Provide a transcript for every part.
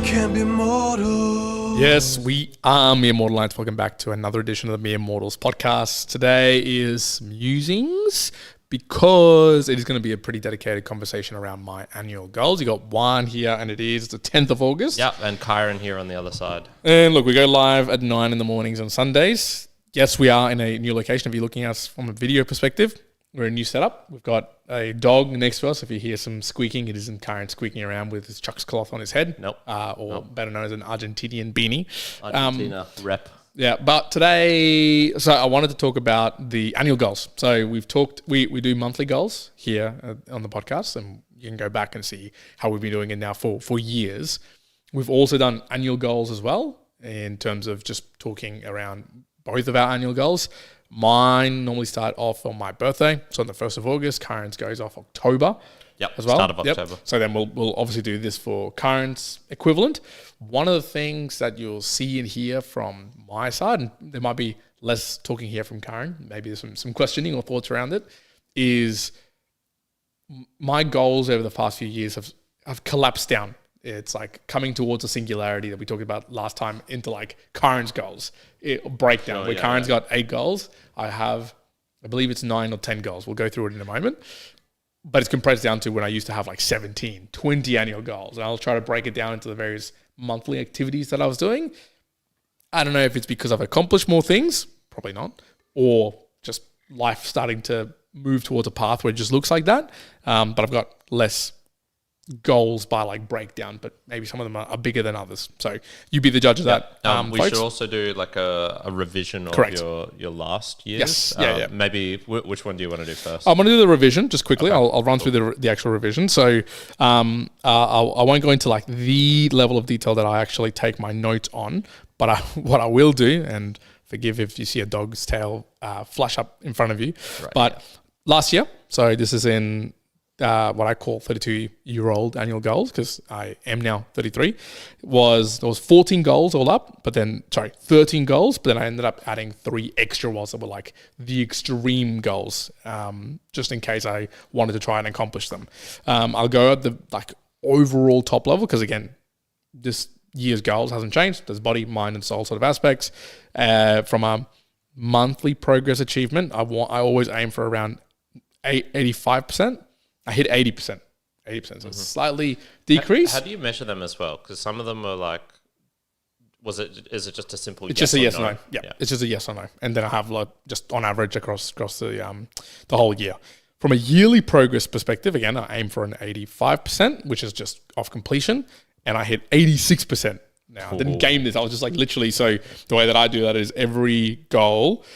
can be mortal. Yes, we are Mere Mortal Knights. Welcome back to another edition of the Mere Mortals podcast. Today is musings because it is going to be a pretty dedicated conversation around my annual goals. You got one here, and it is the 10th of August. Yep, and Kyron here on the other side. And look, we go live at 9 in the mornings on Sundays. Yes, we are in a new location. If you're looking at us from a video perspective, we're in a new setup. We've got a dog next to us. If you hear some squeaking, it isn't Kyron squeaking around with his Chuck's cloth on his head. Better known as an Argentinian beanie. Argentina rep. Yeah, but today, so I wanted to talk about the annual goals. So we do monthly goals here on the podcast, and you can go back and see how we've been doing it now for years. We've also done annual goals as well in terms of just talking around both of our annual goals. Mine normally start off on my birthday, so on the 1st of August. Kyron's goes off October. Yep, as well. Start of October. So then we'll obviously do this for Kyron's equivalent. One of the things that you'll see and hear from my side, and there might be less talking here from Kyron, maybe there's some questioning or thoughts around it, is my goals over the past few years have collapsed down. It's like coming towards a singularity that we talked about last time into like Kyron's goals. Breakdown where Kyron's got 8 goals. I believe it's 9 or 10 goals. We'll go through it in a moment. But it's compressed down to when I used to have like 17, 20 annual goals. And I'll try to break it down into the various monthly activities that I was doing. I don't know if it's because I've accomplished more things, probably not, or just life starting to move towards a path where it just looks like that. But I've got less goals by like breakdown, but maybe some of them are bigger than others. So you be the judge of that. We folks. should also do like a revision of your last years. Yes. Maybe which one do you want to do first? I'm going to do the revision just quickly. Okay. I'll run through the actual revision. So I won't go into like the level of detail that I actually take my notes on, but what I will do, and forgive if you see a dog's tail flash up in front of you, last year, so this is in what I call 32-year-old annual goals, because I am now 33, there was 14 goals all up, 13 goals, but then I ended up adding 3 extra ones that were like the extreme goals, just in case I wanted to try and accomplish them. I'll go at the like overall top level, because again, this year's goals hasn't changed. There's body, mind, and soul sort of aspects. From a monthly progress achievement, I always aim for around 85%. I hit 80%, so slightly decreased. How do you measure them as well? Because some of them are like, is it just a simple it's just a yes or no? Yeah, it's just a yes or no. And then I have like just on average across the whole year. From a yearly progress perspective, again, I aim for an 85%, which is just off completion, and I hit 86%. Now, I didn't game this. I was just like literally, so the way that I do that is every goal,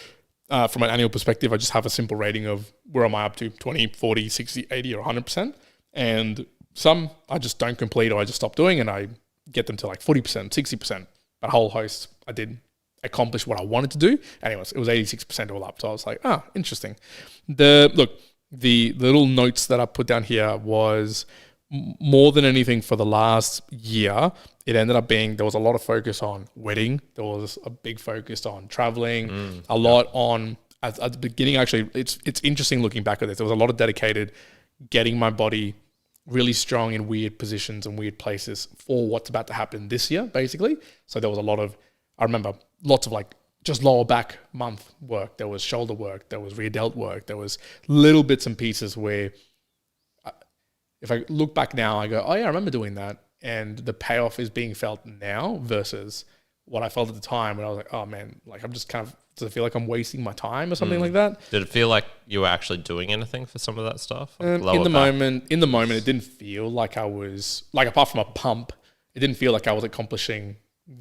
from an annual perspective, I just have a simple rating of where am I up to, 20, 40, 60, 80, or 100%. And some I just don't complete or I just stop doing, and I get them to like 40%, 60%. But a whole host, I did accomplish what I wanted to do. Anyways, it was 86% all up. So I was like, interesting. The little notes that I put down here was more than anything for the last year, it ended up being there was a lot of focus on wedding. There was a big focus on traveling, a lot on at the beginning. Actually, it's interesting looking back at this. There was a lot of dedicated getting my body really strong in weird positions and weird places for what's about to happen this year, basically. So there was a lot of, I remember lots of like just lower back month work. There was shoulder work. There was rear delt work. There was little bits and pieces where if I look back now, I go, oh yeah, I remember doing that. And the payoff is being felt now versus what I felt at the time when I was like, oh man, like I'm just kind of, does it feel like I'm wasting my time or something like that? Did it feel like you were actually doing anything for some of that stuff? Like in the moment, it didn't feel like I was, like apart from a pump, it didn't feel like I was accomplishing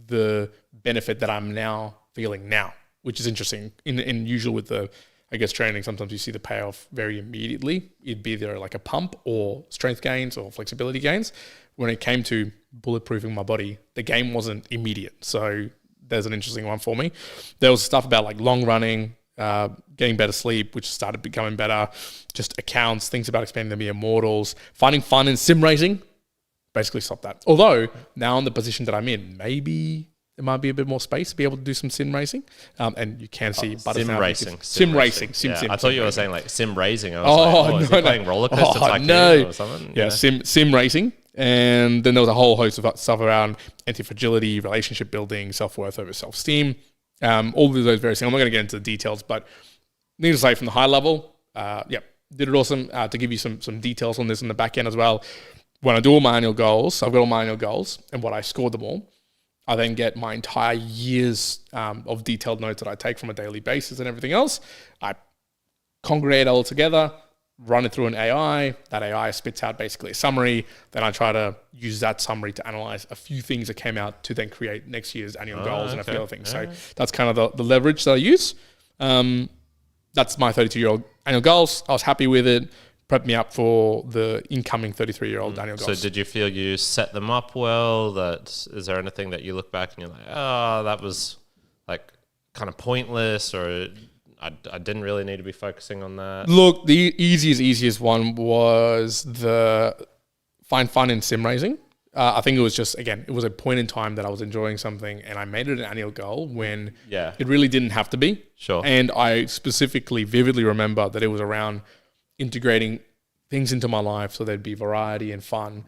the benefit that I'm now feeling now, which is interesting. In usual with the, I guess, training, sometimes you see the payoff very immediately. It'd be either like a pump or strength gains or flexibility gains. When it came to bulletproofing my body, the game wasn't immediate. So there's an interesting one for me. There was stuff about like long running, getting better sleep, which started becoming better, just accounts, things about expanding the Mere Mortals, finding fun in sim racing, basically stopped that. Although now in the position that I'm in, maybe there might be a bit more space to be able to do some sim racing. And you can see sim racing. I thought you were saying like sim racing. I was is he playing roller coaster tycoon or something? Yeah, sim racing. And then there was a whole host of stuff around anti-fragility, relationship building, self-worth over self-esteem, all of those various things. I'm not going to get into the details, but needless to say, from the high level, did it awesome. To give you some details on this in the back end as well, when I do all my annual goals, so I've got all my annual goals, and what I scored them all, I then get my entire year's of detailed notes that I take from a daily basis and everything else. I congregate it all together, run it through an AI. That AI spits out basically a summary. Then I try to use that summary to analyze a few things that came out to then create next year's annual goals and a few other things. So that's kind of the leverage that I use. That's my 32-year-old annual goals. I was happy with it. Prepped me up for the incoming 33-year-old annual goals. So did you feel you set them up well? Is there anything that you look back and you're like, oh, that was like kind of pointless, or I didn't really need to be focusing on that? Look, the easiest one was the find fun in sim racing. I think it was just, again, it was a point in time that I was enjoying something and I made it an annual goal when it really didn't have to be. Sure. And I specifically, vividly remember that it was around integrating things into my life so there'd be variety and fun.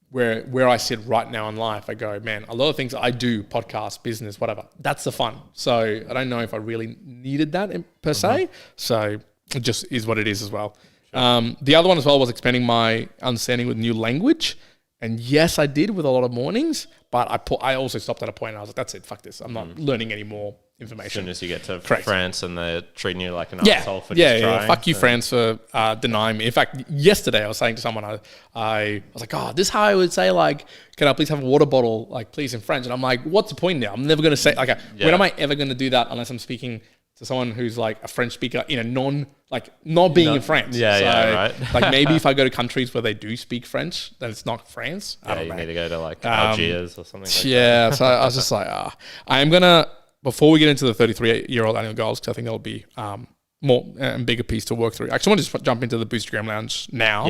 Where I sit right now in life, I go, man, a lot of things I do, podcast, business, whatever, that's the fun. So I don't know if I really needed that per se. So it just is what it is as well. Sure. The other one as well was expanding my understanding with new language. And yes, I did with a lot of mornings, but I also stopped at a point and I was like, that's it, fuck this. I'm not learning any more information. As soon as you get to Correct. France and they're treating you like an asshole for just trying. Fuck you, France, for denying me. In fact, yesterday I was saying to someone, I was like, oh, this is how I would say, like, can I please have a water bottle, like, please, in French? And I'm like, what's the point now? I'm never going to say, like, when am I ever going to do that unless I'm speaking to someone who's like a French speaker in a not being in France. Right. Like maybe if I go to countries where they do speak French, then it's not France. I don't know. Need to go to like Algiers or something like that. So I was just like, I am going to, before we get into the 33-year-old annual goals, because I think that'll be more and bigger piece to work through. I actually want to just jump into the Boostergram Lounge now.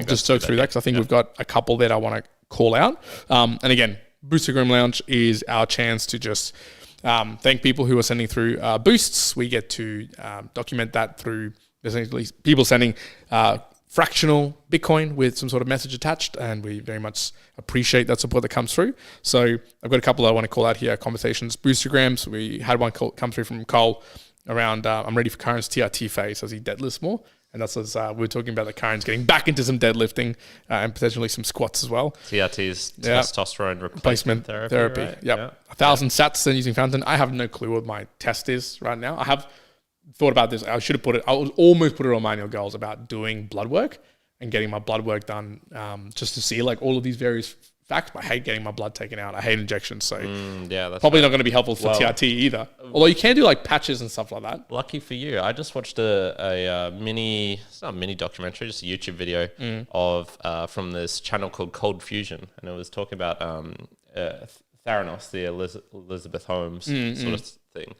Just go through that because I think we've got a couple that I want to call out. And again, Boostergram Lounge is our chance to just thank people who are sending through boosts. We get to document that through essentially people sending fractional Bitcoin with some sort of message attached, and we very much appreciate that support that comes through. So I've got a couple I want to call out here, conversations, Boostergrams. We had one come through from Cole around I'm ready for Karen's TRT phase as he deadlifts more. And that's as we were talking about the Karen's getting back into some deadlifting and potentially some squats as well. TRT's testosterone replacement therapy. Right? Yep. 1,000 sats then using Fountain. I have no clue what my test is right now. I have thought about this. I should have I was almost put it on my annual goals about doing blood work and getting my blood work done just to see like all of these various facts. But I hate getting my blood taken out. I hate injections. So that's probably not going to be helpful for TRT either. Although you can do like patches and stuff like that. Lucky for you. I just watched a mini, it's not a mini documentary, just a YouTube video of from this channel called Cold Fusion. And it was talking about Theranos, the Elizabeth Holmes sort of thing.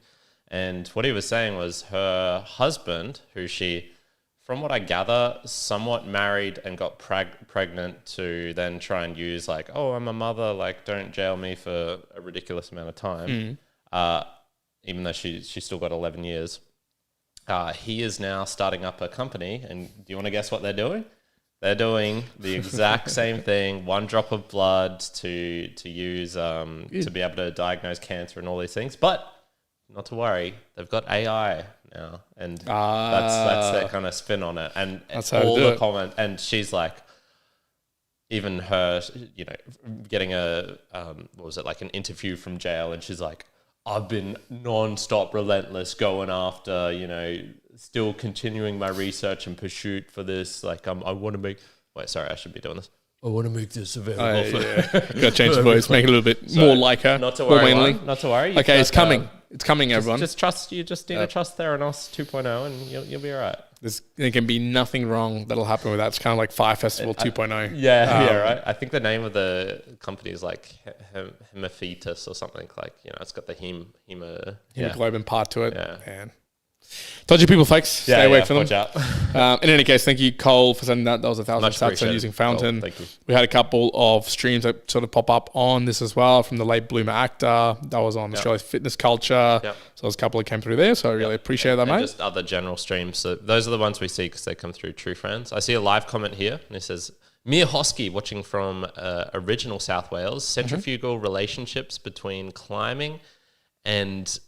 And what he was saying was her husband, who she, from what I gather, somewhat married and got pregnant to then try and use like, oh, I'm a mother, like don't jail me for a ridiculous amount of time. Even though she still got 11 years. He is now starting up a company, and do you want to guess what they're doing? They're doing the exact same thing, one drop of blood to use to be able to diagnose cancer and all these things. But not to worry, they've got AI now, and that's their kind of spin on it. And that's all the comment, and she's like, even her, getting a what was it, like an interview from jail, and she's like, I've been non-stop relentless going after, still continuing my research and pursuit for this. Like I want to make. Wait, sorry, I should be doing this. I want to make this available. Got to change the voice, make it a little bit more like her. Not to worry. Not to worry. Okay, it's coming. It's coming, everyone. Just trust. You just need to trust Theranos 2.0, and you'll be all right. There can be nothing wrong that'll happen with that. It's kind of like Fire Festival 2.0. Yeah, right. I think the name of the company is like Hemophetus or something. Like it's got the hemoglobin part to it. Yeah. Man. Told you people, folks. Stay away from them. Watch out. In any case, thank you, Cole, for sending that. That was 1,000 sats and using Fountain. Thank you. We had a couple of streams that sort of pop up on this as well from the late bloomer actor. That was on Australia's fitness culture. So there's a couple that came through there. So I really appreciate that, mate. Just other general streams. So those are the ones we see because they come through True Friends. I see a live comment here, and it says, Mia Hosky watching from original South Wales. Centrifugal relationships between climbing and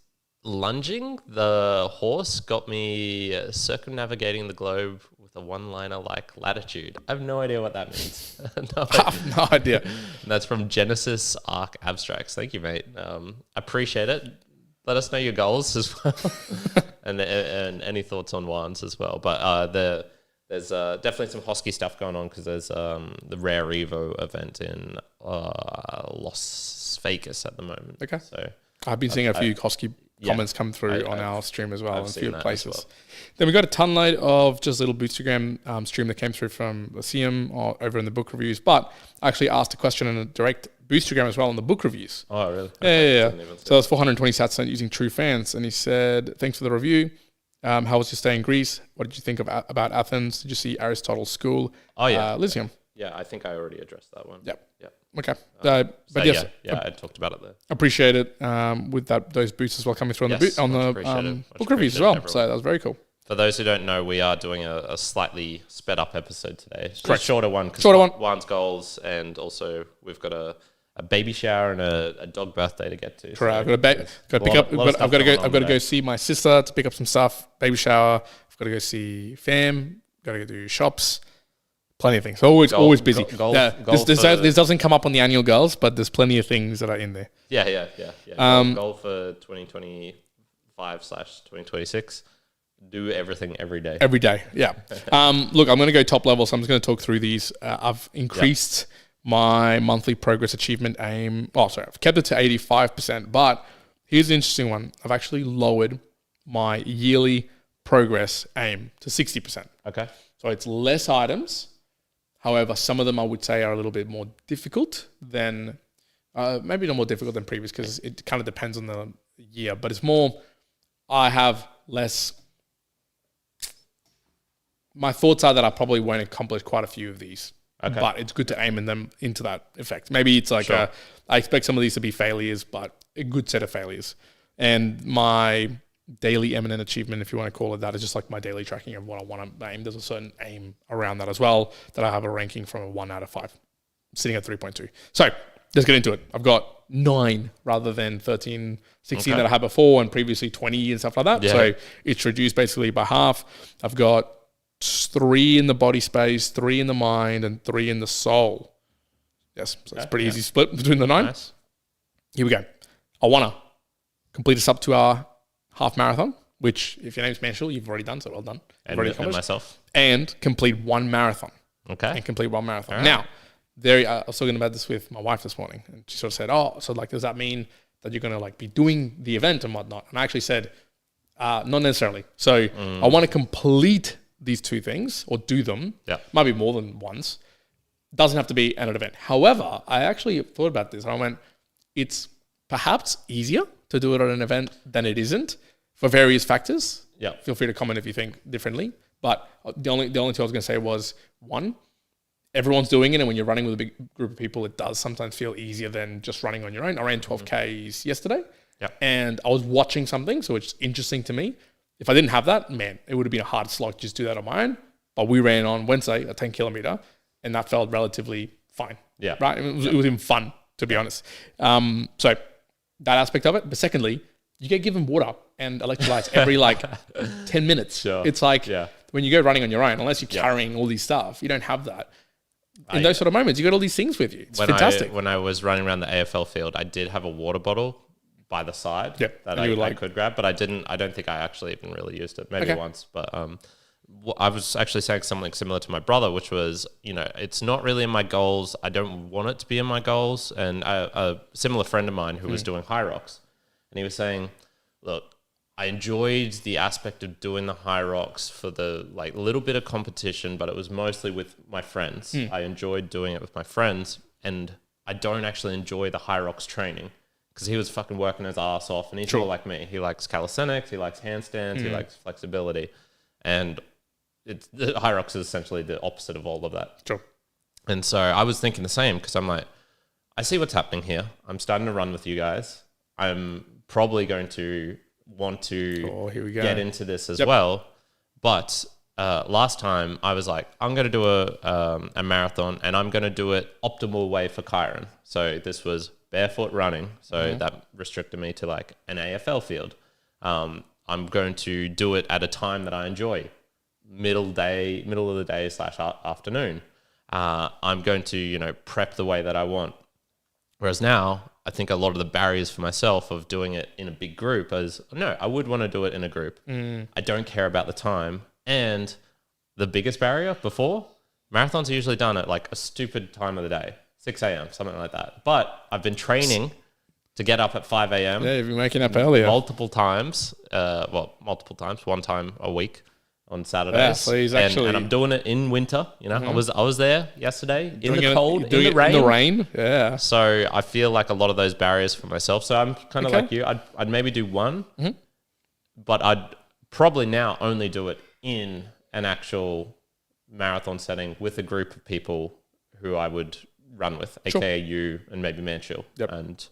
lunging the horse got me circumnavigating the globe with a one-liner like latitude. I have no idea what that means. I have no idea. That's from Genesis Arc Abstracts. Thank you, mate. Appreciate it. Let us know your goals as well, and any thoughts on wands as well. But there's definitely some Hosky stuff going on because there's the Rare Evo event in Las Vegas at the moment. Okay. So I've been seeing a few Hosky comments come through on our stream as well in a few places. Well. Then we got a ton load of just little Bootstagram stream that came through from Lyceum or over in the book reviews, but I actually asked a question in a direct Bootstagram as well on the book reviews. Oh, really? Yeah. So that's 420 sats sent using True Fans, and he said, "Thanks for the review. How was your stay in Greece? What did you think about Athens? Did you see Aristotle's school? Oh, yeah. Lyceum." Yeah, I think I already addressed that one. Yep. Yep. Okay. But yes, I talked about it there. Appreciate it. With those boots as well coming through on the book reviews as well. Everyone. So that was very cool. For those who don't know, we are doing a slightly sped up episode today. It's Correct. A shorter one. Shorter one. One's goals, and also we've got a baby shower and a dog birthday to get to. Correct. I've got to go see my sister to pick up some stuff. Baby shower. I've got to go see fam. Got to go do shops. Plenty of things. Always busy. This doesn't come up on the annual goals, but there's plenty of things that are in there. Yeah. Goal for 2025/2026. Do everything every day. Every day, yeah. Look, I'm going to go top level, so I'm just going to talk through these. I've increased my monthly progress achievement aim. I've kept it to 85%, but here's the interesting one. I've actually lowered my yearly progress aim to 60%. Okay. So it's less items. However, some of them I would say are a little bit more difficult than, maybe not more difficult than previous because it kind of depends on the year, but it's more, I have less. My thoughts are that I probably won't accomplish quite a few of these, but it's good to aim in them into that effect. Maybe it's like, I expect some of these to be failures, but a good set of failures. And my daily eminent achievement, if you want to call it that, is just like my daily tracking of what I want to aim. There's a certain aim around that as well that I have a ranking from a 1 out of 5, sitting at 3.2. So let's get into it. I've got 9 rather than 13, 16 that I had before and previously 20 and stuff like that. Yeah. So it's reduced basically by half. I've got 3 in the body space, 3 in the mind, and 3 in the soul. Yes, so it's pretty easy split between the 9. Nice. Here we go. I want to complete a sub 2 hour half marathon, which if your name's Manshul, you've already done, so well done. And myself. And complete 1 marathon. Okay. And complete 1 marathon. Right. Now, I was talking about this with my wife this morning, and she sort of said, does that mean that you're going to be doing the event and whatnot? And I actually said, not necessarily. So I want to complete these 2 things or do them. Yeah. Might be more than once. Doesn't have to be at an event. However, I actually thought about this and I went, it's perhaps easier to do it at an event than it isn't for various factors. Yeah. Feel free to comment if you think differently. But the only 2 I was going to say was, 1, everyone's doing it, and when you're running with a big group of people, it does sometimes feel easier than just running on your own. I ran 12Ks yesterday, and I was watching something, so it's interesting to me. If I didn't have that, man, it would have been a hard slog to just do that on my own. But we ran on Wednesday a 10 kilometer, and that felt relatively fine. Yeah. Right? It was even fun, to be honest. So that aspect of it. But secondly, you get given water and electrolytes every 10 minutes. Sure. It's when you go running on your own, unless you're carrying all these stuff, you don't have that. In those sort of moments, you got all these things with you. It's fantastic. When I was running around the AFL field, I did have a water bottle by the side that I could grab, but I don't think I actually even really used it. Maybe once, but I was actually saying something similar to my brother, which was, it's not really in my goals. I don't want it to be in my goals. And a similar friend of mine who was doing high rocks, and he was saying, look, I enjoyed the aspect of doing the high rocks for the little bit of competition, but it was mostly with my friends. I enjoyed doing it with my friends, and I don't actually enjoy the high rocks training because he was fucking working his ass off, and he's more like me. He likes calisthenics, he likes handstands, he likes flexibility, and the high rocks is essentially the opposite of all of that. Sure. And so I was thinking the same because I'm like, I see what's happening here. I'm starting to run with you guys. I'm probably going to want to here we go. get into this as well. But last time I was like, I'm going to do a marathon, and I'm going to do it optimal way for Kyron. So this was barefoot running. So that restricted me to like an AFL field. I'm going to do it at a time that I enjoy, middle of the day / afternoon. I'm going to, prep the way that I want. Whereas now, I think a lot of the barriers for myself of doing it in a big group is, no, I would want to do it in a group. I don't care about the time. And the biggest barrier before, marathons are usually done at like a stupid time of the day, 6 a.m., something like that. But I've been training to get up at 5 a.m. Yeah, you've been waking up earlier. Multiple times, one time a week on Saturdays. Yeah, so he's actually... and I'm doing it in winter, I was there yesterday in the cold, in doing the it rain. In the rain, yeah. So I feel like a lot of those barriers for myself. So I'm kind of like you. I'd maybe do one, but I'd probably now only do it in an actual marathon setting with a group of people who I would run with, aka you and maybe Manchill. Yep. And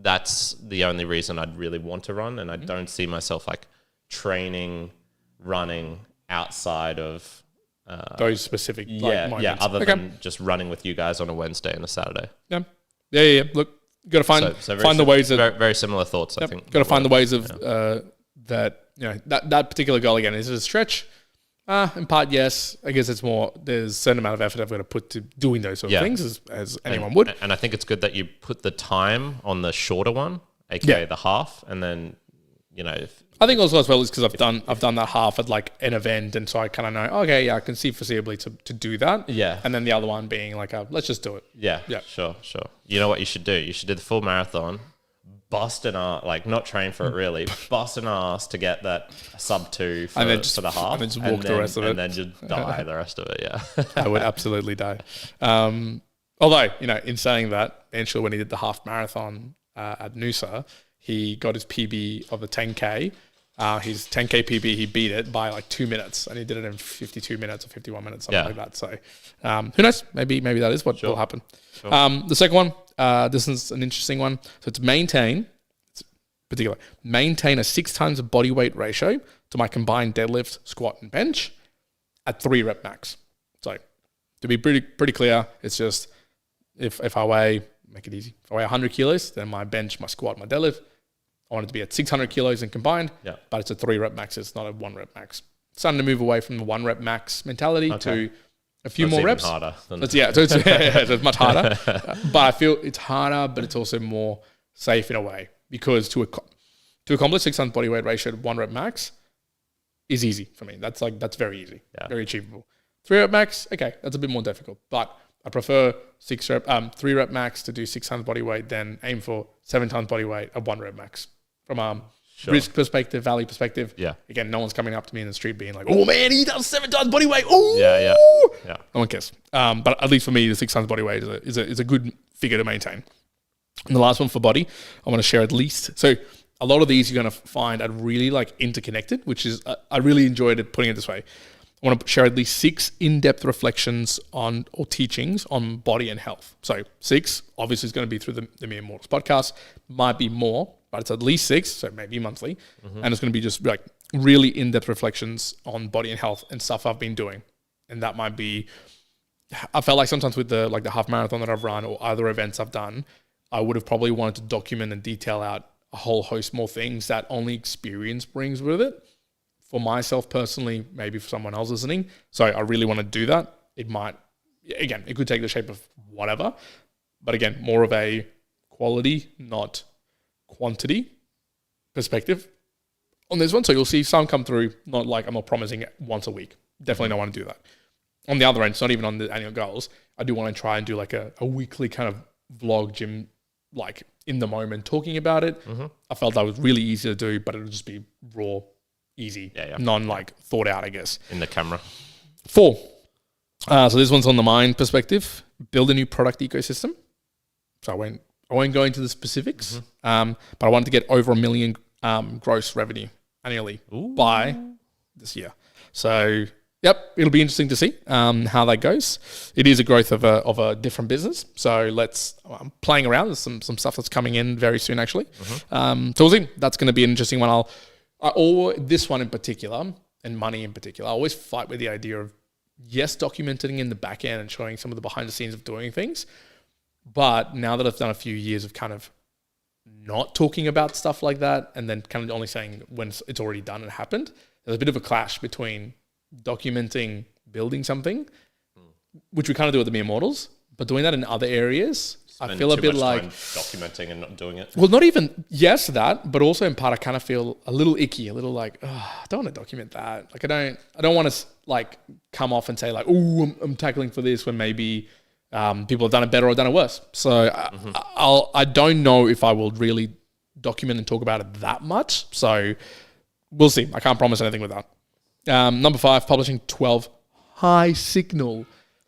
that's the only reason I'd really want to run. And I don't see myself like running outside of those specific moments. Other than just running with you guys on a Wednesday and a Saturday. Yeah. Look, you got to find the ways of... Very, very similar thoughts, I think. Got to find the ways of that, that particular goal, again, is it a stretch? In part, yes. I guess it's more, there's a certain amount of effort I've got to put to doing those sort of things as anyone would. And I think it's good that you put the time on the shorter one, aka the half, and then, I think also as well is because I've done that half at like an event, and so I kind of know, okay, I can see foreseeably to do that. Yeah. And then the other one being like, let's just do it. Yeah. Sure. You know what you should do? You should do the full marathon, bust an ass, like not train for it really, bust an ass to get that sub 2 for the half. And then just walk the rest of it. And then just die the rest of it, yeah. I would absolutely die. Although, in saying that, Anshul, when he did the half marathon at Noosa, he got his PB of the 10K. His 10K PB, he beat it by like 2 minutes, and he did it in 52 minutes or 51 minutes, something like that. So who knows? Maybe that is what will happen. Sure. The second one, this is an interesting one. So it's maintain a 6 times the body weight ratio to my combined deadlift, squat, and bench at 3 rep max. So to be pretty clear, it's just if I weigh, make it easy, if I weigh 100 kilos, then my bench, my squat, my deadlift, I want it to be at 600 kilos in combined, but it's a 3 rep max. It's not a 1 rep max. Starting to move away from the 1 rep max mentality to a few more reps. Harder than so it's much harder. But I feel it's harder, but it's also more safe in a way, because to accomplish 6 times body weight ratio at 1 rep max is easy for me. That's very easy, very achievable. 3 rep max, okay, that's a bit more difficult, but I prefer 3 rep max to do 6 times body weight than aim for 7 times body weight at 1 rep max. From risk perspective, value perspective, again, no one's coming up to me in the street being like, "Oh man, he does 7 times body weight." Oh, yeah. No one cares. But at least for me, the 6 times body weight is a good figure to maintain. And the last one for body, I want to share at least. So a lot of these you're going to find are really like interconnected, which is I really enjoyed it putting it this way. I want to share at least 6 in-depth reflections on or teachings on body and health. So 6, obviously, is going to be through the Mere Mortals podcast. Might be more, but it's at least 6, so maybe monthly. And it's going to be just like really in-depth reflections on body and health and stuff I've been doing. And that might be, I felt like sometimes with the half marathon that I've run or other events I've done, I would have probably wanted to document and detail out a whole host more things that only experience brings with it. For myself personally, maybe for someone else listening. So I really want to do that. It could take the shape of whatever. But again, more of a quality, not quantity perspective on this one. So you'll see some come through, not like I'm not promising it once a week. Definitely don't want to do that. On the other end, it's not even on the annual goals. I do want to try and do like a weekly kind of vlog gym, like in the moment talking about it. I felt that was really easy to do, but it would just be raw, easy, thought out, I guess. In the camera. 4. So this one's on the mind perspective. Build a new product ecosystem. So I won't go into the specifics, but I wanted to get over 1 million gross revenue annually by this year. So it'll be interesting to see how that goes. It is a growth of a different business. So I'm playing around. There's some stuff that's coming in very soon, actually. So we'll see. That's going to be an interesting one. This one in particular, and money in particular, I always fight with the idea of, yes, documenting in the back end and showing some of the behind the scenes of doing things. But now that I've done a few years of kind of not talking about stuff like that and then kind of only saying when it's already done and happened, there's a bit of a clash between documenting building something, which we kind of do with the mere mortals, but doing that in other areas, I feel a bit like documenting and not doing it. Well, not even that, but also in part I kind of feel a little icky, a little like, oh, I don't want to document that. Like I don't want to like come off and say like, oh, I'm tackling for this when maybe people have done it better or done it worse. So I don't know if I will really document and talk about it that much. So we'll see. I can't promise anything with that. Number 5, publishing 12 high signal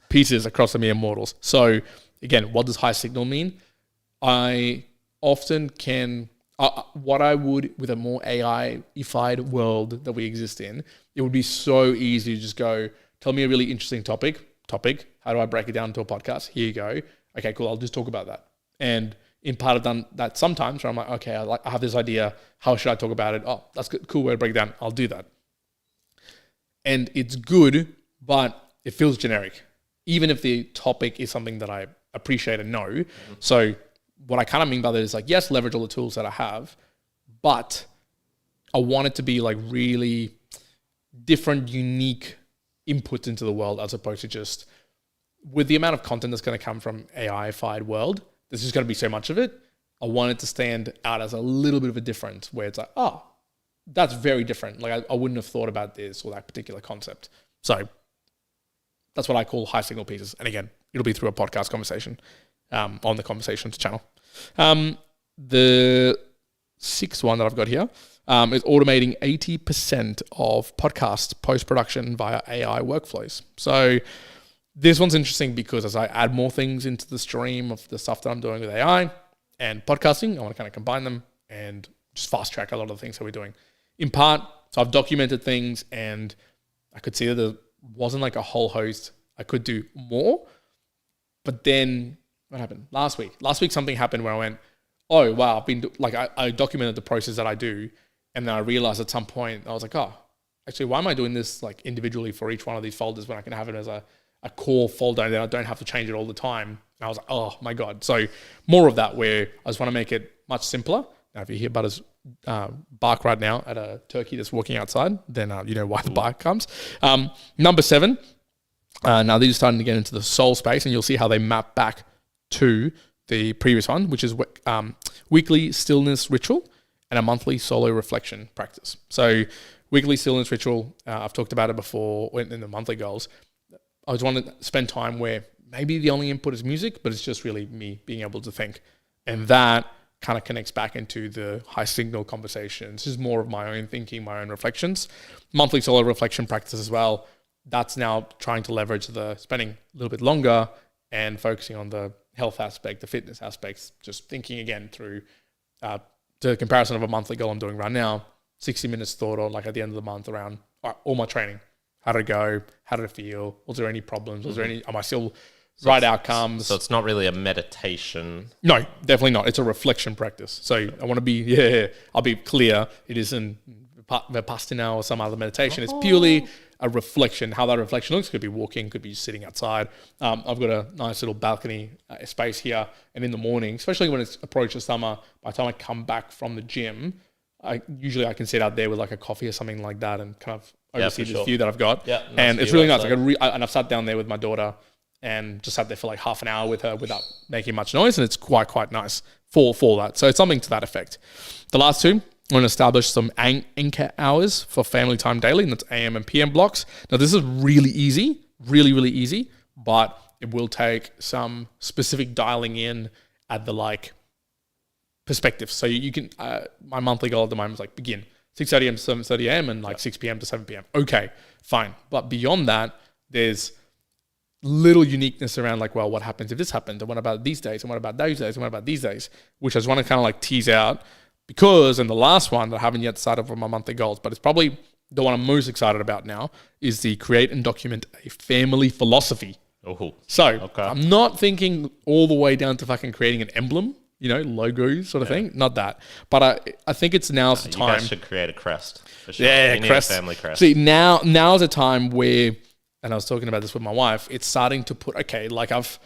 pieces across the mere mortals. So again, what does high signal mean? I often can, what I would with a more AI-ified world that we exist in, it would be so easy to just go, tell me a really interesting topic. How do I break it down into a podcast? Here you go. Okay, cool. I'll just talk about that. And in part, I've done that sometimes where I'm like, okay, I have this idea. How should I talk about it? Oh, that's good. Cool way to break it down. I'll do that. And it's good, but it feels generic, even if the topic is something that I appreciate and know. Mm-hmm. So what I kind of mean by that is like, yes, leverage all the tools that I have, but I want it to be like really different, unique inputs into the world as opposed to just with the amount of content that's going to come from AI-fied world, there's just going to be so much of it. I want it to stand out as a little bit of a difference where it's like, oh, that's very different. Like I wouldn't have thought about this or that particular concept. So that's what I call high signal pieces. And again, it'll be through a podcast conversation on the Conversations channel. The 6th one that I've got here is automating 80% of podcast post-production via AI workflows. So this one's interesting because as I add more things into the stream of the stuff that I'm doing with AI and podcasting, I want to kind of combine them and just fast track a lot of the things that we're doing. In part, so I've documented things and I could see that there wasn't like a whole host. I could do more. But then what happened? Last week something happened where I went, oh, wow, I documented the process that I do. And then I realized at some point, I was like, oh, actually, why am I doing this like individually for each one of these folders when I can have it as a core folder and then I don't have to change it all the time? And I was like, oh my God. So more of that where I just want to make it much simpler. Now, if you hear Butters bark right now at a turkey that's walking outside, then you know why the bark comes. Number 7, now these are starting to get into the soul space and you'll see how they map back to the previous one, which is weekly stillness ritual and a monthly solo reflection practice. So weekly stillness ritual, I've talked about it before in the monthly goals. I just want to spend time where maybe the only input is music, but it's just really me being able to think. And that kind of connects back into the high signal conversations. This is more of my own thinking, my own reflections. Monthly solo reflection practice as well. That's now trying to leverage the spending a little bit longer and focusing on the health aspect, the fitness aspects, just thinking again through the comparison of a monthly goal I'm doing right now, 60 minutes thought on like at the end of the month around all my training. How did it go? How did it feel? Was there any problems? Was there any, am I still right outcomes? So it's not really a meditation. No, definitely not. It's a reflection practice. So I want to be, I'll be clear. It isn't Vipassana or some other meditation. It's purely a reflection. How that reflection looks could be walking, could be sitting outside. I've got a nice little balcony space here. And in the morning, especially when it's approaches summer, by the time I come back from the gym, I can sit out there with like a coffee or something like that and kind of oversee this view that I've got. Yeah, and it's really nice. And I've sat down there with my daughter and just sat there for like half an hour with her without making much noise. And it's quite nice for that. So it's something to that effect. The last 2, I'm going to establish some anchor hours for family time daily, and that's AM and PM blocks. Now, this is really easy, really easy, but it will take some specific dialing in at the like perspective. So you can, my monthly goal at the moment is like begin 6:30 a.m. to 7:30 a.m. and like 6 p.m. to 7 p.m. Okay, fine. But beyond that, there's little uniqueness around like, well, what happens if this happened? And what about these days? And what about those days? And what about these days? Which I just want to kind of like tease out because, and the last one that I haven't yet decided for my monthly goals, but it's probably the one I'm most excited about now is the create and document a family philosophy. Oh, so okay. I'm not thinking all the way down to fucking creating an emblem logo sort of thing. Not that, but I think it's now's the You time. guys should create a crest. For sure. Yeah, You need crest. a family crest. See, now's a time where, and I was talking about this with my wife. It's starting to put like I've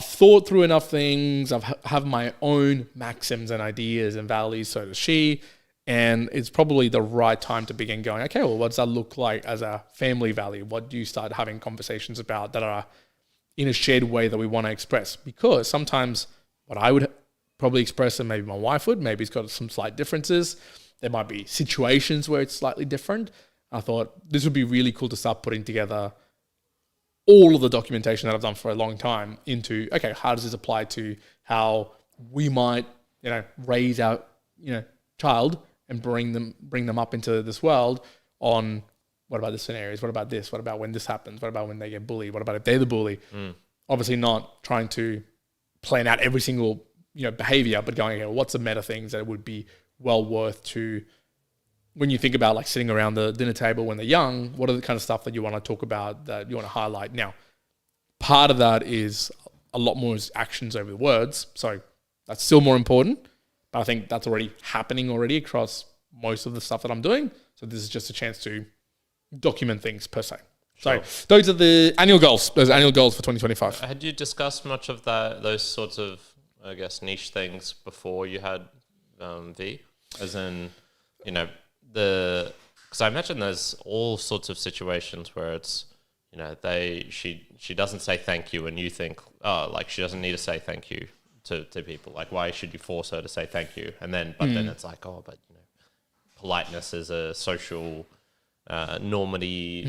thought through enough things. Have my own maxims and ideas and values. So does she. And it's probably the right time to begin going, okay, well, what does that look like as a family value? What do you start having conversations about that are in a shared way that we want to express? Because sometimes what I would probably express and maybe my wife would, maybe it's got some slight differences. There might be situations where it's slightly different. I thought this would be really cool to start putting together all of the documentation that I've done for a long time into, okay, how does this apply to how we might, raise our, child and bring them up into this world on what about the scenarios? What about this? What about when this happens? What about when they get bullied? What about if they're the bully? Obviously not trying to plan out every single, behavior, but going, okay, well, what's the meta things that would be well worth to, when you think about like sitting around the dinner table when they're young, what are the kind of stuff that you want to talk about, that you want to highlight? Now, part of that is a lot more is actions over words. So that's still more important. But I think that's already happening across most of the stuff that I'm doing. So this is just a chance to document things per se. Sure. So those are the annual goals. Those are annual goals for 2025. Had you discussed much of those sorts of, I guess, niche things before you had V? As in, because I imagine there's all sorts of situations where it's, she doesn't say thank you and you think, oh, like she doesn't need to say thank you to people. Like, why should you force her to say thank you? And then, then it's like, oh, but politeness is a social normalcy.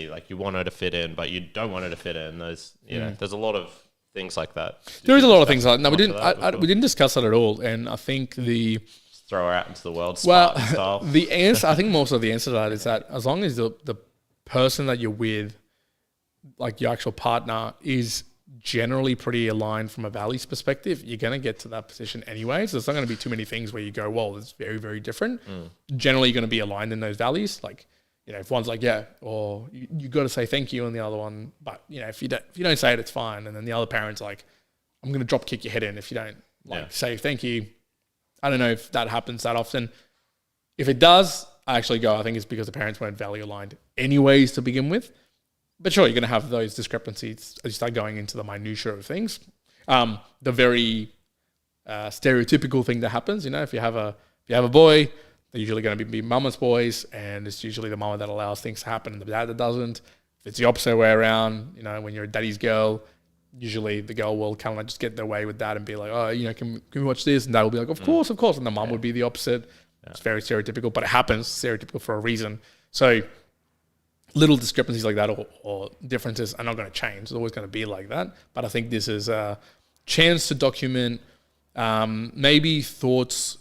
Like, you want her to fit in, but you don't want her to fit in. There's a lot of things like that. There is a lot of things like that. No, we didn't discuss that at all. And I think just throw her out into the world. Style. The answer, I think most of the answer to that is that as long as the person that you're with, like your actual partner, is generally pretty aligned from a values perspective, you're going to get to that position anyway. So there's not going to be too many things where you go, well, it's very, very different. Generally, you're going to be aligned in those values. Like, if one's like, yeah, or you got to say thank you, and the other one, but if you don't say it, it's fine. And then the other parent's like, I'm going to drop kick your head in if you don't say thank you. I don't know if that happens that often. If it does, I actually go, I think it's because the parents weren't value aligned anyways to begin with. But sure, you're going to have those discrepancies as you start going into the minutiae of things. The very stereotypical thing that happens, if you have a boy, they're usually going to be mama's boys, and it's usually the mama that allows things to happen and the dad that doesn't. If it's the opposite way around, when you're a daddy's girl, usually the girl will kind of just get their way with that and be like, oh, can we watch this? And dad will be like, of course. And the mum would be the opposite. Yeah. It's very stereotypical, but it happens, stereotypical for a reason. So little discrepancies like that or differences are not going to change. It's always going to be like that. But I think this is a chance to document maybe thoughts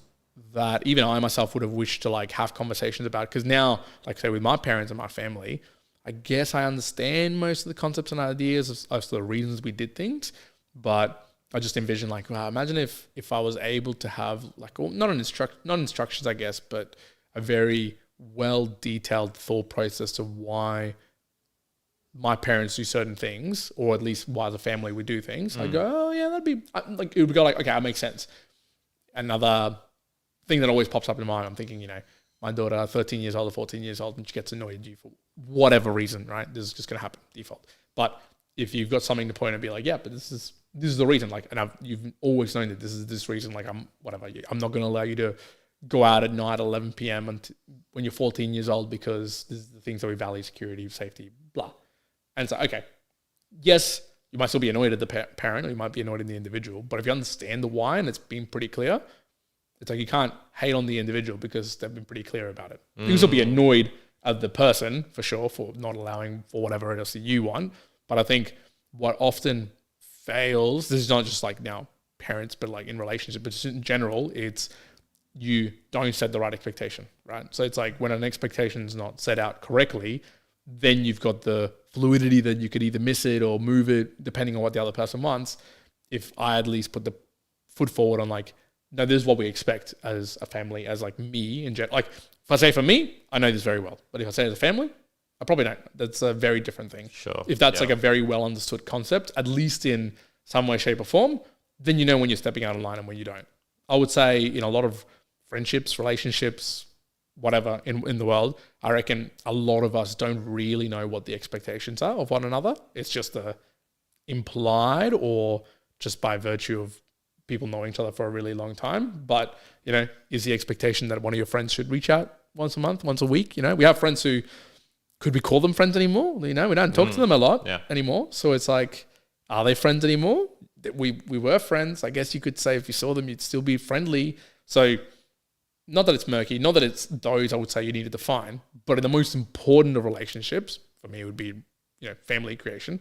that even I myself would have wished to have conversations about. Because now, say with my parents and my family, I guess I understand most of the concepts and ideas of the reasons we did things. But I just envision imagine if I was able to have not instructions, I guess, but a very well detailed thought process to why my parents do certain things, or at least why as a family we do things. I go, oh yeah, that'd be it would go okay, that makes sense. Another thing that always pops up in my mind, I'm thinking, my daughter, 13 years old or 14 years old, and she gets annoyed at you for whatever reason, right? This is just going to happen, default. But if you've got something to point and be like, yeah, but this is the reason, you've always known that this is this reason, I'm not going to allow you to go out at night at 11 p.m. when you're 14 years old because this is the things that we value: security, safety, blah. And so, okay, yes, you might still be annoyed at the parent, or you might be annoyed at the individual, but if you understand the why and it's been pretty clear, it's you can't hate on the individual because they've been pretty clear about it. You can still be annoyed at the person, for sure, for not allowing for whatever else that you want. But I think what often fails, this is not just now parents, but in relationship, but just in general, it's you don't set the right expectation, right? So it's when an expectation is not set out correctly, then you've got the fluidity that you could either miss it or move it depending on what the other person wants. If I at least put the foot forward on no, this is what we expect as a family, as me in general. If I say for me, I know this very well. But if I say as a family, I probably don't. That's a very different thing. Sure. If that's a very well understood concept, at least in some way, shape or form, then you know when you're stepping out of line and when you don't. I would say in a lot of friendships, relationships, whatever in the world, I reckon a lot of us don't really know what the expectations are of one another. It's just implied or just by virtue of people knowing each other for a really long time. But, is the expectation that one of your friends should reach out once a month, once a week? We have friends who, could we call them friends anymore? We don't talk to them a lot anymore. So it's like, are they friends anymore? We were friends. I guess you could say if you saw them, you'd still be friendly. So not that it's murky, not that it's those I would say you need to define, but in the most important of relationships, for me, it would be, family creation.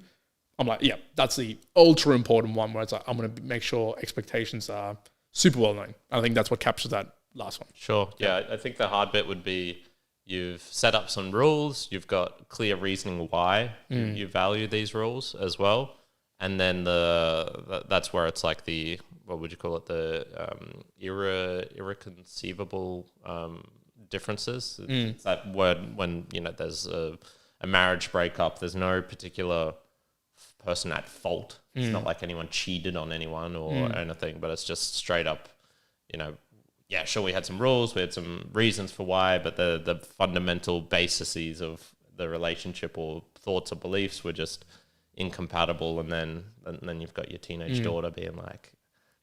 I'm like, that's the ultra important one where it's like, I'm going to make sure expectations are super well known. I think that's what captures that last one. Sure. Yeah. I think the hard bit would be you've set up some rules, you've got clear reasoning why you value these rules as well. And then that's where it's like what would you call it? The irreconcilable differences. It's that word when, there's a marriage breakup, there's no particular person at fault. It's not like anyone cheated on anyone or anything, but it's just straight up, sure, we had some rules, we had some reasons for why, but the fundamental bases of the relationship or thoughts or beliefs were just incompatible. And then you've got your teenage daughter being like,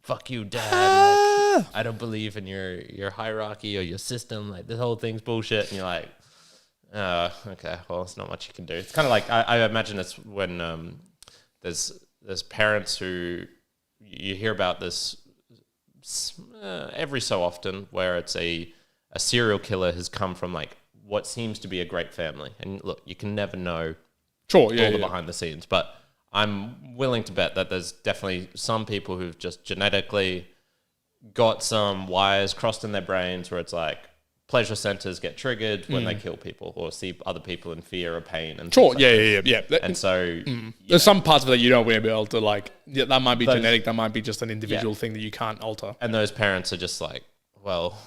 fuck you, dad. Like, I don't believe in your hierarchy or your system. Like, this whole thing's bullshit. And you're like, okay, well, there's not much you can do. It's kind of like, I imagine it's when there's parents who you hear about this every so often where it's a serial killer has come from like what seems to be a great family. And look, you can never know all the behind the scenes, but I'm willing to bet that there's definitely some people who've just genetically got some wires crossed in their brains where it's like pleasure centers get triggered when they kill people or see other people in fear or pain. And yeah. And so there's some parts of it that you don't want to be able to that might be genetic, that might be just an individual thing that you can't alter. And those parents are just like, well,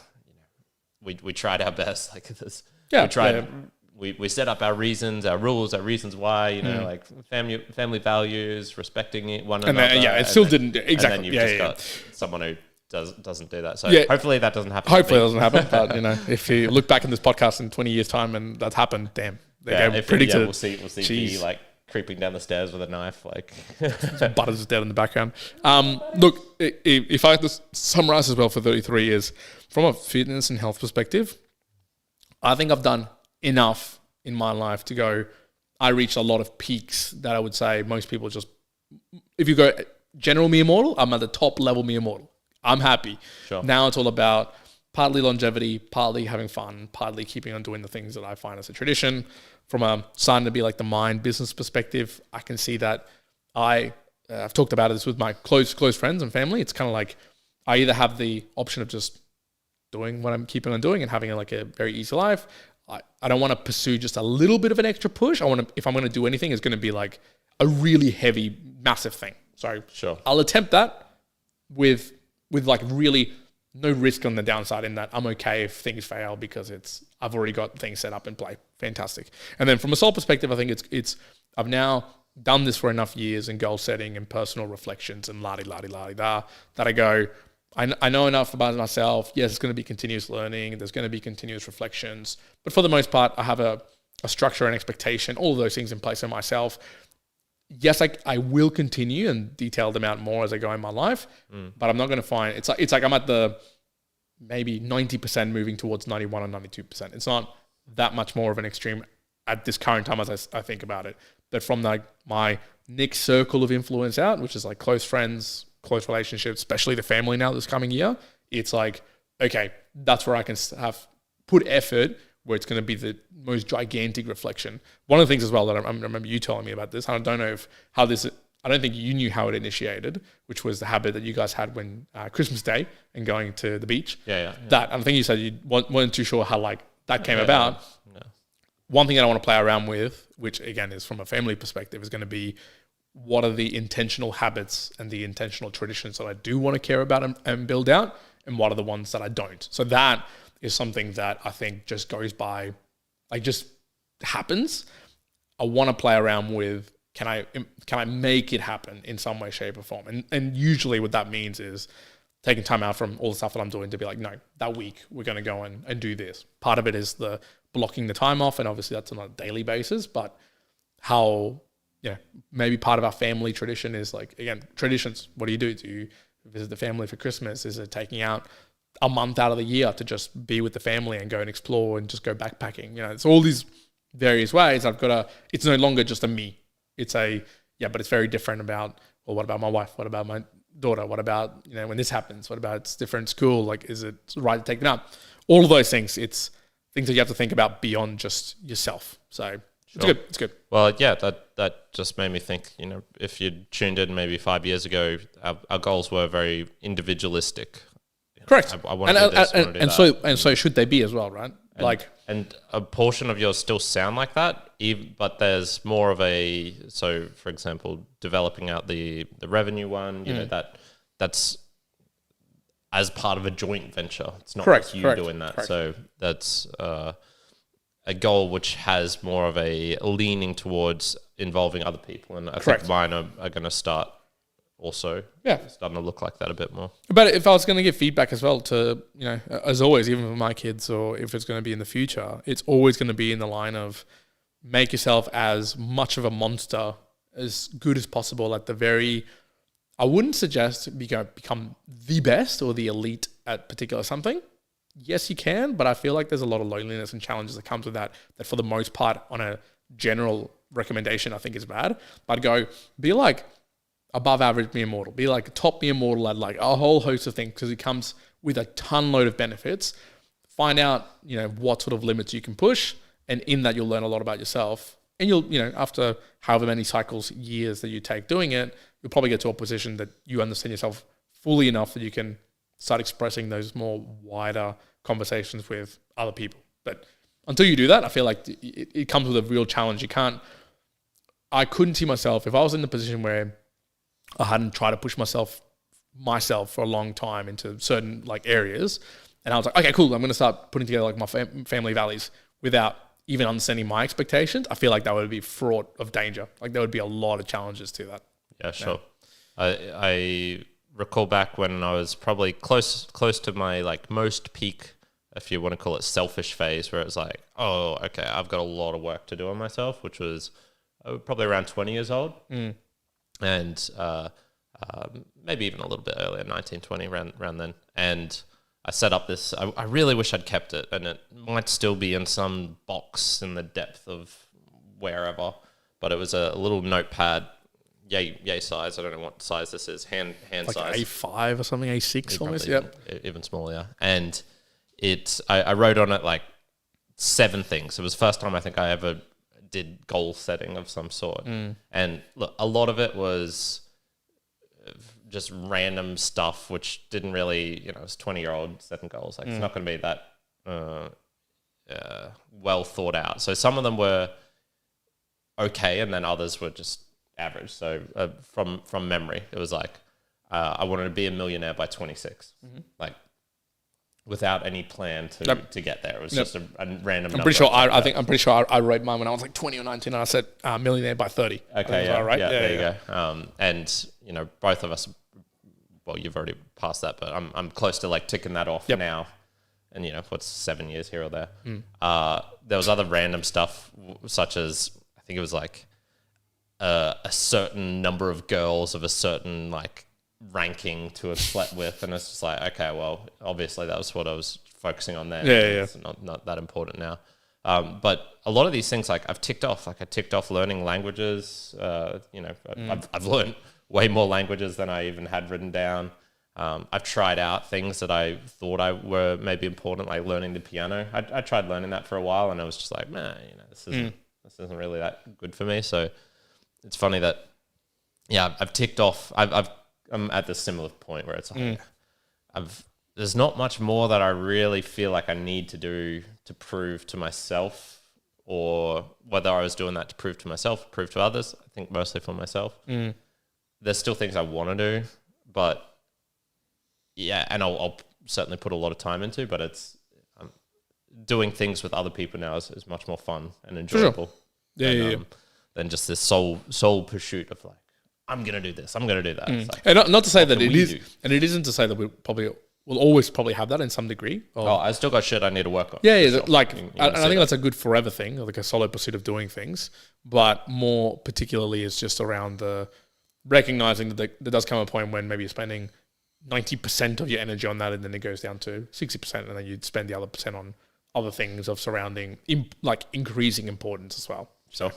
we tried our best. Like this, we tried. We set up our reasons, our rules, our reasons why, like family values, respecting one another. It still didn't exactly. And then you've just got someone who doesn't do that. So hopefully that doesn't happen. Hopefully it doesn't happen. But if you look back in this podcast in 20 years' time and that's happened, damn, predicted. We'll see me like creeping down the stairs with a knife, like Butters is dead in the background. Look, if I had to summarize as well for 33 years, from a fitness and health perspective, I think I've done enough in my life to go, I reached a lot of peaks that I would say most people just, if you go general mere mortal, I'm at the top level mere mortal. I'm happy. Sure. Now it's all about partly longevity, partly having fun, partly keeping on doing the things that I find as a tradition. From a starting to be like the mind business perspective, I can see that I've talked about this with my close friends and family. It's kind of like I either have the option of just doing what I'm keeping on doing and having like a very easy life. I don't want to pursue just a little bit of an extra push. If I'm going to do anything, it's going to be like a really heavy, massive thing. So sure, I'll attempt that with like really no risk on the downside in that I'm okay if things fail because I've already got things set up in play. Fantastic. And then from a soul perspective, I think it's I've now done this for enough years in goal setting and personal reflections and la-di-la-di-la-di-da that I go, I know enough about myself. Yes, it's going to be continuous learning. There's going to be continuous reflections. But for the most part, I have a structure and expectation, all of those things in place in myself. Yes, I will continue and detail them out more as I go in my life, but I'm not going to find, it's like I'm at the maybe 90% moving towards 91 or 92%. It's not that much more of an extreme at this current time as I think about it. But from like my next circle of influence out, which is like close friends, close relationships, especially the family now this coming year, it's like, okay, that's where I can have put effort where it's going to be the most gigantic reflection. One of the things as well that I remember you telling me about this, I don't know I don't think you knew how it initiated, which was the habit that you guys had when Christmas Day and going to the beach. Yeah. That, I think you said you weren't too sure how like that came about. Yeah. One thing that I want to play around with, which again is from a family perspective, is going to be what are the intentional habits and the intentional traditions that I do want to care about and build out, and what are the ones that I don't. So that is something that I think just goes by, like just happens. I want to play around with can I make it happen in some way, shape, or form? And usually what that means is taking time out from all the stuff that I'm doing to be like, no, that week we're going to go and do this. Part of it is the blocking the time off, and obviously that's on a daily basis, but how, maybe part of our family tradition is like, again, traditions. What do? Do you visit the family for Christmas? Is it taking out a month out of the year to just be with the family and go and explore and just go backpacking? It's all these various ways. It's no longer just a me. It's but it's very different about, well, what about my wife? What about my daughter? What about, when this happens? What about it's different school? Like, is it right to take them out? All of those things, it's things that you have to think about beyond just yourself. So it's good. Well, yeah, that just made me think, if you tuned in maybe 5 years ago, our goals were very individualistic. Correct. I want to do this, and so should they be as well, right? And a portion of yours still sound like that, but there's more of so for example, developing out the revenue one, that's as part of a joint venture. It's not just you doing that. Correct. So that's a goal which has more of a leaning towards involving other people. And I think mine are going to start also starting to look like that a bit more. But if I was going to give feedback as well to, as always, even for my kids, or if it's going to be in the future, it's always going to be in the line of make yourself as much of a monster, as good as possible at the very, I wouldn't suggest become the best or the elite at particular something. Yes, you can, but I feel like there's a lot of loneliness and challenges that comes with that for the most part on a general recommendation I think is bad. But be like above average me immortal, be like top me immortal at like a whole host of things, because it comes with a ton load of benefits. Find out, what sort of limits you can push, and in that you'll learn a lot about yourself. And you'll, after however many cycles, years that you take doing it, you'll probably get to a position that you understand yourself fully enough that you can start expressing those more wider conversations with other people. But until you do that, I feel like it comes with a real challenge. I couldn't see myself, if I was in the position where I hadn't tried to push myself for a long time into certain like areas, and I was like, okay, cool, I'm going to start putting together like my family values without even understanding my expectations. I feel like that would be fraught of danger. Like there would be a lot of challenges to that. Yeah, sure. I recall back when I was probably close to my like most peak, if you want to call it selfish phase, where it was like, oh, okay, I've got a lot of work to do on myself, which was probably around 20 years old. And maybe even a little bit earlier, 19, 20, around then. And I set up this, I really wish I'd kept it, and it might still be in some box in the depth of wherever, but it was a little notepad, yay size. I don't know what size this is, hand like size. A5 or something, A6 almost, even smaller, yeah. And I wrote on it like 7 things. It was the first time I think I ever did goal setting of some sort. And look, a lot of it was just random stuff, which didn't really, it's 20-year-old setting goals. Like it's not going to be that well thought out. So some of them were okay, and then others were just average. So from memory, it was like I wanted to be a millionaire by 26. Like without any plan to get there. It was just a random number. I'm pretty sure I wrote mine when I was like 20 or 19, and I said millionaire by 30. Okay, yeah, right. Yeah, there you go. And both of us, well, you've already passed that, but I'm close to like ticking that off now. And what's 7 years here or there? There was other random stuff, such as I think it was like a certain number of girls of a certain like ranking to have slept with, and it's just like, okay, well, obviously that was what I was focusing on then. It's not that important now. But a lot of these things, like I've ticked off. Like I ticked off learning languages. I've learned way more languages than I even had written down. I've tried out things that I thought were maybe important, like learning the piano. I tried learning that for a while, and I was just like, man, this isn't really that good for me. So it's funny that, I've ticked off. I'm at this similar point where it's like, there's not much more that I really feel like I need to do to prove to myself, or whether I was doing that to prove to myself, prove to others. I think mostly for myself. There's still things I want to do, but and I'll certainly put a lot of time into, but it's doing things with other people now is much more fun and enjoyable. Sure. than just this soul pursuit of like, I'm gonna do this, I'm gonna do that. It's like, And not to say that can it we is, do? and it isn't to say that we'll always probably have that in some degree. oh, I still got shit I need to work on. Yeah, for yeah. sure. Like, You can and see I think that. that's a good forever thing, like a solo pursuit of doing things. But more particularly, is just around the recognizing that there does come a point when maybe you're spending 90% of your energy on that, and then it goes down to 60%, and then you'd spend the other percent on other things of surrounding, like increasing importance as well. So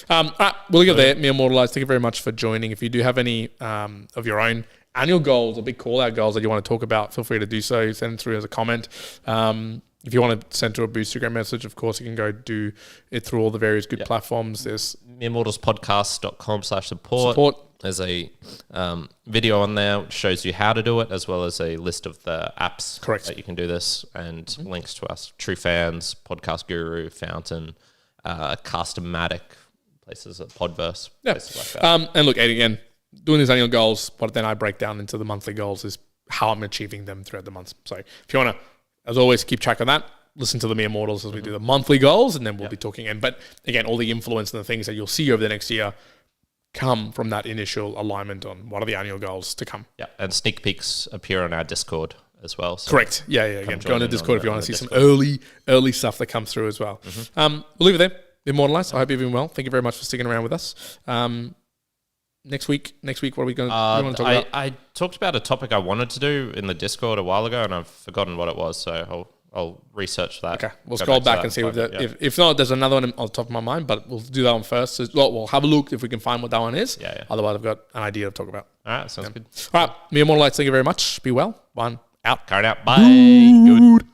All right, we'll leave it there. Me Immortalized, thank you very much for joining. If you do have any of your own annual goals or big call out goals that you want to talk about, feel free to do so. Send them through as a comment. If you want to send through a Boostgram message, of course, you can go do it through all the various good platforms. There's mereimmortalspodcast.com/support. There's a video on there which shows you how to do it, as well as a list of the apps that you can do this, and links to us: True Fans, Podcast Guru, Fountain, Cast-O-Matic, places at Podverse, places like that. And look, again, doing these annual goals, but then I break down into the monthly goals is how I'm achieving them throughout the month. So if you want to, as always, keep track of that. Listen to the Mere Mortals as we do the monthly goals, and then we'll be talking in. But again, all the influence and the things that you'll see over the next year come from that initial alignment on what are the annual goals to come. Yeah, and sneak peeks appear on our Discord as well. So Correct. Yeah. Again, go join on to in Discord on if you the- want to on see the some early stuff that comes through as well. We'll leave it there. Immortalized. I hope you're doing well. Thank you very much for sticking around with us. Next week, what are we going to talk about? I talked about a topic I wanted to do in the Discord a while ago, and I've forgotten what it was, so I'll research that. Okay, we'll Go scroll to back that and see find it, yeah. if not, there's another one on the top of my mind, but we'll do that one first. So, we'll have a look if we can find what that one is. Yeah. Otherwise, I've got an idea to talk about. All right, sounds good. All right, me and Mortal Lights, thank you very much. Be well. One out. Carrying out. Bye. Good.